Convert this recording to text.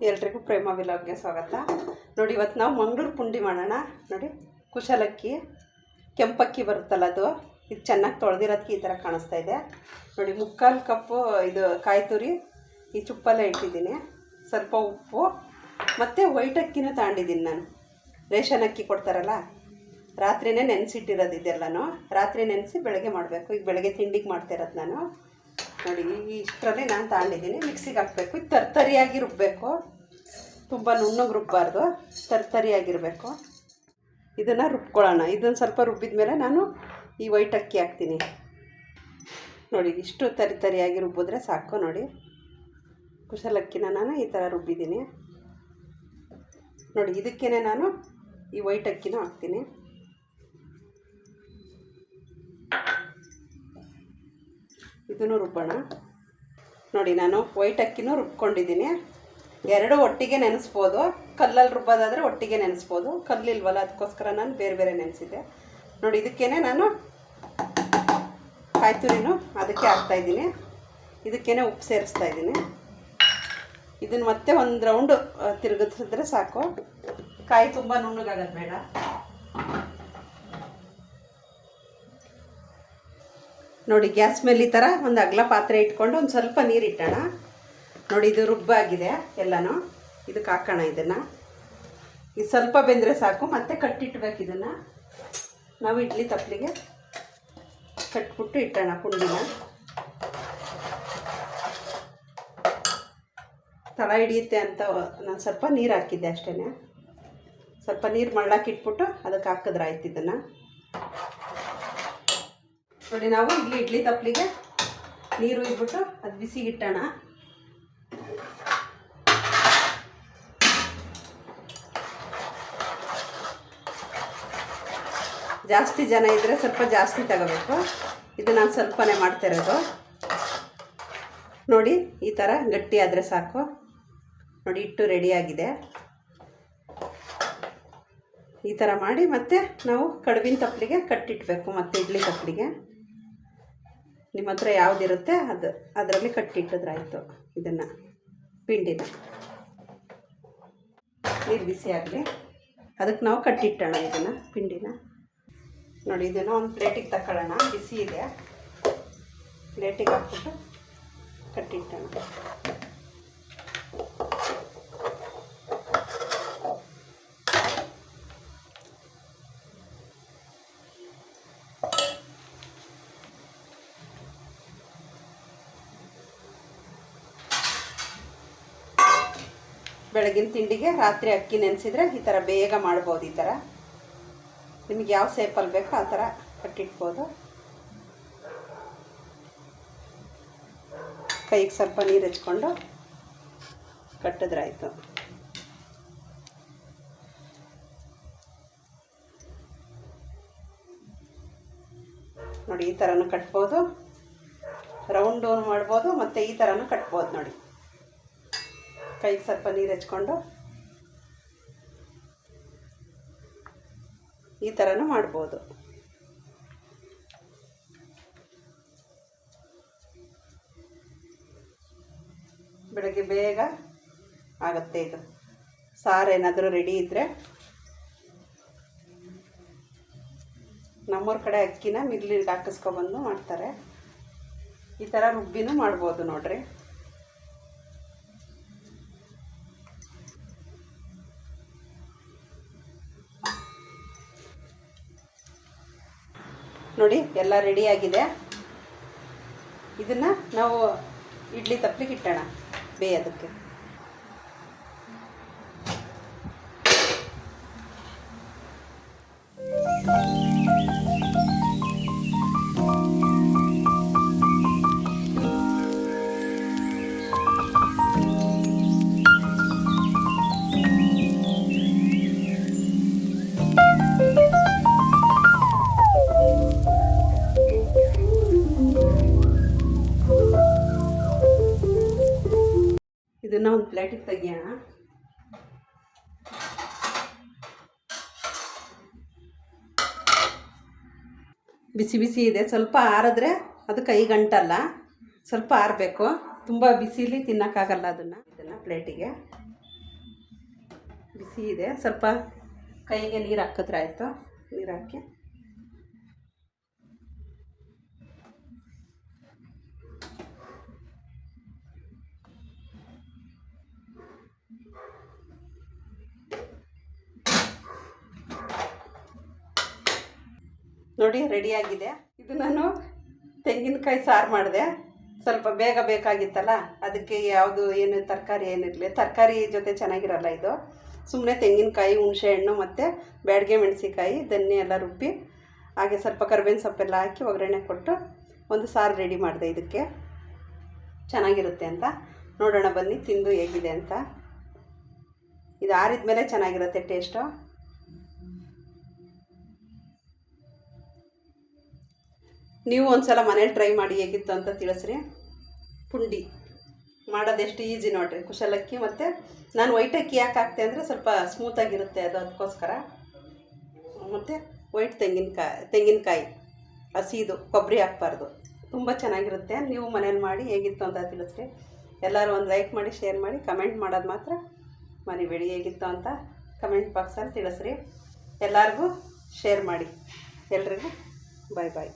ಎಲ್ರಿಗೂ ಪ್ರೇಮ ವಿಲಾಗ್ಗೆ ಸ್ವಾಗತ. ನೋಡಿ, ಇವತ್ತು ನಾವು ಮಂಗಳೂರು ಪುಂಡಿ ಮಾಡೋಣ. ನೋಡಿ, ಕುಶಲಕ್ಕಿ, ಕೆಂಪಕ್ಕಿ ಬರುತ್ತಲ್ಲ ಅದು, ಇದು ಚೆನ್ನಾಗಿ ತೊಳೆದಿರೋದಕ್ಕೆ ಈ ಥರ ಕಾಣಿಸ್ತಾ ಇದೆ. ನೋಡಿ, 3/4 ಕಪ್ಪು ಇದು ಕಾಯಿ ತುರಿ ಈ ಚುಪ್ಪಲ್ಲೇ ಇಟ್ಟಿದ್ದೀನಿ. ಸ್ವಲ್ಪ ಉಪ್ಪು ಮತ್ತು ವೈಟ್ ಅಕ್ಕಿನೂ ತಗೊಂಡಿದ್ದೀನಿ ನಾನು. ರೇಷನ್ ಅಕ್ಕಿ ಕೊಡ್ತಾರಲ್ಲ, ರಾತ್ರಿನೇ ನೆನೆಸಿಟ್ಟಿರೋದು. ಇದೆಲ್ಲನೂ ರಾತ್ರಿ ನೆನೆಸಿ ಬೆಳಗ್ಗೆ ಮಾಡಬೇಕು. ಈಗ ಬೆಳಗ್ಗೆ ತಿಂಡಿಗೆ ಮಾಡ್ತಿರೋದು ನಾನು. ನೋಡಿ, ಇಷ್ಟರಲ್ಲಿ ನಾನು ತಗೊಂಡಿದ್ದೀನಿ. ಮಿಕ್ಸಿಗೆ ಹಾಕಬೇಕು. ಇದು ತರ್ತರಿಯಾಗಿ ರುಬ್ಬಬೇಕು, ತುಂಬ ನುಣ್ಣಗೆ ರುಬ್ಬಾರ್ದು, ತರ್ತರಿಯಾಗಿರಬೇಕು. ಇದನ್ನು ರುಬ್ಕೊಳ್ಳೋಣ. ಇದನ್ನು ಸ್ವಲ್ಪ ರುಬ್ಬಿದ ಮೇಲೆ ನಾನು ಈ ವೈಟ್ ಅಕ್ಕಿ ಹಾಕ್ತೀನಿ. ನೋಡಿ, ಇಷ್ಟು ತರಿಯಾಗಿ ರುಬ್ಬಿದ್ರೆ ಸಾಕು. ನೋಡಿ, ಕುಶಲಕ್ಕಿನ ನಾನು ಈ ಥರ ರುಬ್ಬಿದ್ದೀನಿ. ನೋಡಿ, ಇದಕ್ಕೇ ನಾನು ಈ ವೈಟ್ ಅಕ್ಕಿನೂ ಹಾಕ್ತೀನಿ. ಇದನ್ನು ರುಬ್ಬೋಣ. ನೋಡಿ, ನಾನು ವೈಟ್ ಅಕ್ಕಿನೂ ರುಬ್ಕೊಂಡಿದ್ದೀನಿ. ಎರಡು ಒಟ್ಟಿಗೆ ನೆನೆಸ್ಬೋದು. ಕಲ್ಲಲ್ಲಿ ರುಬ್ಬೋದಾದರೆ ಒಟ್ಟಿಗೆ ನೆನೆಸ್ಬೋದು. ಕಲ್ಲಿಲ್ವಲ್ಲ, ಅದಕ್ಕೋಸ್ಕರ ನಾನು ಬೇರೆ ಬೇರೆ ನೆನೆಸಿದ್ದೆ. ನೋಡಿ, ಇದಕ್ಕೇ ನಾನು ಕಾಯಿ ತುರಿನೂ ಅದಕ್ಕೆ ಹಾಕ್ತಾಯಿದ್ದೀನಿ. ಇದಕ್ಕೇ ಉಪ್ಪು ಸೇರಿಸ್ತಾ ಇದ್ದೀನಿ. ಇದನ್ನು ಮತ್ತೆ ಒಂದು ರೌಂಡು ತಿರುಗಿಸಿದ್ರೆ ಸಾಕು. ಕಾಯಿ ತುಂಬ ನುಣ್ಣಗಾಗೋದು ಬೇಡ. ನೋಡಿ, ಗ್ಯಾಸ್ ಮೇಲೆ ಈ ಥರ ಒಂದು ಅಗಲ ಪಾತ್ರೆ ಇಟ್ಕೊಂಡು ಒಂದು ಸ್ವಲ್ಪ ನೀರು ಇಟ್ಟೋಣ. ನೋಡಿ, ಇದು ರುಬ್ಬಾಗಿದೆ ಎಲ್ಲನೂ. ಇದಕ್ಕೆ ಹಾಕೋಣ ಇದನ್ನು. ಇದು ಸ್ವಲ್ಪ ಬೆಂದರೆ ಸಾಕು. ಮತ್ತೆ ಕಟ್ಟಿಟ್ಬೇಕು. ಇದನ್ನು ನಾವು ಇಡ್ಲಿ ತಪ್ಪಲಿಗೆ ಕಟ್ಬಿಟ್ಟು ಇಟ್ಟೋಣ ಪುಂಡಿನ. ತಳ ಹಿಡಿಯುತ್ತೆ ಅಂತ ನಾನು ಸ್ವಲ್ಪ ನೀರು ಹಾಕಿದ್ದೆ ಅಷ್ಟೇ. ಸ್ವಲ್ಪ ನೀರು ಮಳ್ಳಾಕಿ ಇಟ್ಬಿಟ್ಟು ಅದಕ್ಕೆ ಹಾಕಿದ್ರೆ ಆಯ್ತು. ಇದನ್ನು ನೋಡಿ, ನಾವು ಇಲ್ಲಿ ಇಡ್ಲಿ ತಪ್ಪಲಿಗೆ ನೀರು ಇಟ್ಬಿಟ್ಟು ಅದು ಬಿಸಿಗಿಟ್ಟೋಣ. ಜಾಸ್ತಿ ಜನ ಇದ್ದರೆ ಸ್ವಲ್ಪ ಜಾಸ್ತಿ ತಗೋಬೇಕು. ಇದು ನಾನು ಸ್ವಲ್ಪನೇ ಮಾಡ್ತಿರೋದು. ನೋಡಿ, ಈ ಥರ ಗಟ್ಟಿ ಆದರೆ ಸಾಕು. ನೋಡಿ, ಹಿಟ್ಟು ರೆಡಿಯಾಗಿದೆ. ಈ ಥರ ಮಾಡಿ ಮತ್ತೆ ನಾವು ಕಡುಬಿನ ತಪ್ಪಲಿಗೆ ಕಟ್ಟಿಟ್ಬೇಕು. ಮತ್ತು ಇಡ್ಲಿ ತಪ್ಪಲಿಗೆ ನಿಮ್ಮ ಹತ್ರ ಯಾವುದಿರುತ್ತೆ ಅದರಲ್ಲಿ ಕಟ್ಟಿಟ್ಟಿದ್ರಾಯ್ತು. ಇದನ್ನು ಪಿಂಡಿನ ನೀರು ಬಿಸಿ ಆಗಲಿ, ಅದಕ್ಕೆ ನಾವು ಕಟ್ಟಿಟ್ಟೋಣ ಇದನ್ನು ಪಿಂಡಿನ. ನೋಡಿ, ಇದನ್ನು ಒಂದು ಪ್ಲೇಟಿಗೆ ತಗೊಳ್ಳೋಣ. ಬಿಸಿ ಇದೆ, ಪ್ಲೇಟಿಗೆ ಹಾಕ್ಬಿಟ್ಟು ಕಟ್ಟಿಟ್ಟೋಣ. ಬೆಳಗಿನ ತಿಂಡಿಗೆ ರಾತ್ರಿ ಅಕ್ಕಿ ನೆನೆಸಿದ್ರೆ ಈ ಥರ ಬೇಗ ಮಾಡ್ಬೋದು. ಈ ಥರ ನಿಮಗೆ ಯಾವ ಶೇಪಲ್ಲಿ ಬೇಕೋ ಆ ಥರ ಕಟ್ಟಿಟ್ಬೋದು. ಕೈಗೆ ಸ್ವಲ್ಪ ನೀರು ಹಚ್ಕೊಂಡು ಕಟ್ಟಿದ್ರಾಯ್ತು. ನೋಡಿ, ಈ ಥರನೂ ಕಟ್ಬೋದು, ರೌಂಡು ಮಾಡ್ಬೋದು, ಮತ್ತು ಈ ಥರನೂ ಕಟ್ಬೋದು. ನೋಡಿ, ಕೈಗೆ ಸ್ವಲ್ಪ ನೀರು ಹಚ್ಕೊಂಡು ಈ ಥರನೂ ಮಾಡ್ಬೋದು. ಬೆಳಗ್ಗೆ ಬೇಗ ಆಗುತ್ತೆ. ಇದು ಸಾರು ಏನಾದರೂ ರೆಡಿ ಇದ್ದರೆ, ನಮ್ಮೂರ ಕಡೆ ಅಕ್ಕಿನ ಮಿಲ್ಲಿಗೆ ಹಾಕಿಸ್ಕೊಬಂದು ಮಾಡ್ತಾರೆ. ಈ ಥರ ರುಬ್ಬಿನೂ ಮಾಡ್ಬೋದು. ನೋಡ್ರಿ, ನೋಡಿ ಎಲ್ಲ ರೆಡಿಯಾಗಿದೆ. ಇದನ್ನು ನಾವು ಇಡ್ಲಿ ತಪ್ಪಲಿಗೆ ಇಟ್ಟೋಣ ಬೇಯೋದಕ್ಕೆ. ಇದನ್ನು ಒಂದು ಪ್ಲೇಟಿಗೆ ತೆಗಿಯೋಣ. ಬಿಸಿ ಬಿಸಿ ಇದೆ. ಸ್ವಲ್ಪ ಆರಿದ್ರೆ ಅದು ಕೈಗಂಟಲ್ಲ, ಸ್ವಲ್ಪ ಆರಬೇಕು. ತುಂಬ ಬಿಸಿಲಿ ತಿನ್ನೋಕ್ಕಾಗಲ್ಲ. ಇದನ್ನು ಪ್ಲೇಟಿಗೆ ಬಿಸಿ ಇದೆ. ಸ್ವಲ್ಪ ಕೈಗೆ ನೀರು ಹಾಕಿದ್ರೆ ಆಯಿತು. ನೀರು ಹಾಕಿ ನೋಡಿ ರೆಡಿಯಾಗಿದೆ. ಇದು ನಾನು ತೆಂಗಿನಕಾಯಿ ಸಾರು ಮಾಡಿದೆ. ಸ್ವಲ್ಪ ಬೇಗ ಬೇಕಾಗಿತ್ತಲ್ಲ, ಅದಕ್ಕೆ ಯಾವುದು ಏನು ತರಕಾರಿ ಏನಿರಲಿ, ತರಕಾರಿ ಜೊತೆ ಚೆನ್ನಾಗಿರಲ್ಲ ಇದು. ಸುಮ್ಮನೆ ತೆಂಗಿನಕಾಯಿ, ಹುಣಸೆಹಣ್ಣು ಮತ್ತು ಬ್ಯಾಡಗೆ ಮೆಣಸಿಕಾಯಿ, ಧನ್ಯ ಎಲ್ಲ ರುಬ್ಬಿ, ಹಾಗೆ ಸ್ವಲ್ಪ ಕರಿಬೇವಿನ ಸೊಪ್ಪೆಲ್ಲ ಹಾಕಿ ಒಗ್ಗರಣೆ ಕೊಟ್ಟು ಒಂದು ಸಾರು ರೆಡಿ ಮಾಡಿದೆ. ಇದಕ್ಕೆ ಚೆನ್ನಾಗಿರುತ್ತೆ ಅಂತ ನೋಡೋಣ ಬನ್ನಿ, ತಿಂದು ಹೇಗಿದೆ ಅಂತ. ಇದು ಆರಿದ ಮೇಲೆ ಚೆನ್ನಾಗಿರುತ್ತೆ ಟೇಸ್ಟು. ನೀವು ಒಂದು ಸಲ ಮನೇಲಿ ಟ್ರೈ ಮಾಡಿ ಹೇಗಿತ್ತು ಅಂತ ತಿಳಿಸ್ರಿ. ಪುಂಡಿ ಮಾಡೋದೆಷ್ಟು ಈಸಿ ನೋಡಿರಿ. ಕುಶಲಕ್ಕಿ ಮತ್ತು ನಾನು ವೈಟ್ ಅಕ್ಕಿ ಯಾಕೆ ಹಾಕ್ತೆ ಅಂದರೆ ಸ್ವಲ್ಪ ಸ್ಮೂತಾಗಿರುತ್ತೆ ಅದು, ಅದಕ್ಕೋಸ್ಕರ. ಮತ್ತು ವೈಟ್ ತೆಂಗಿನಕಾಯಿ ಹಸಿದು, ಕೊಬ್ಬರಿ ಹಾಕ್ಬಾರ್ದು. ತುಂಬ ಚೆನ್ನಾಗಿರುತ್ತೆ. ನೀವು ಮನೇಲಿ ಮಾಡಿ ಹೇಗಿತ್ತು ಅಂತ ತಿಳಿಸ್ರಿ. ಎಲ್ಲರೂ ಒಂದು ಲೈಕ್ ಮಾಡಿ, ಶೇರ್ ಮಾಡಿ, ಕಮೆಂಟ್ ಮಾಡೋದು ಮಾತ್ರ ಮರಿಬೇಡಿ. ಹೇಗಿತ್ತು ಅಂತ ಕಮೆಂಟ್ ಬಾಕ್ಸಲ್ಲಿ ತಿಳಿಸ್ರಿ. ಎಲ್ಲರಿಗೂ ಶೇರ್ ಮಾಡಿ. ಎಲ್ರಿಗೂ ಬಾಯ್ ಬಾಯ್.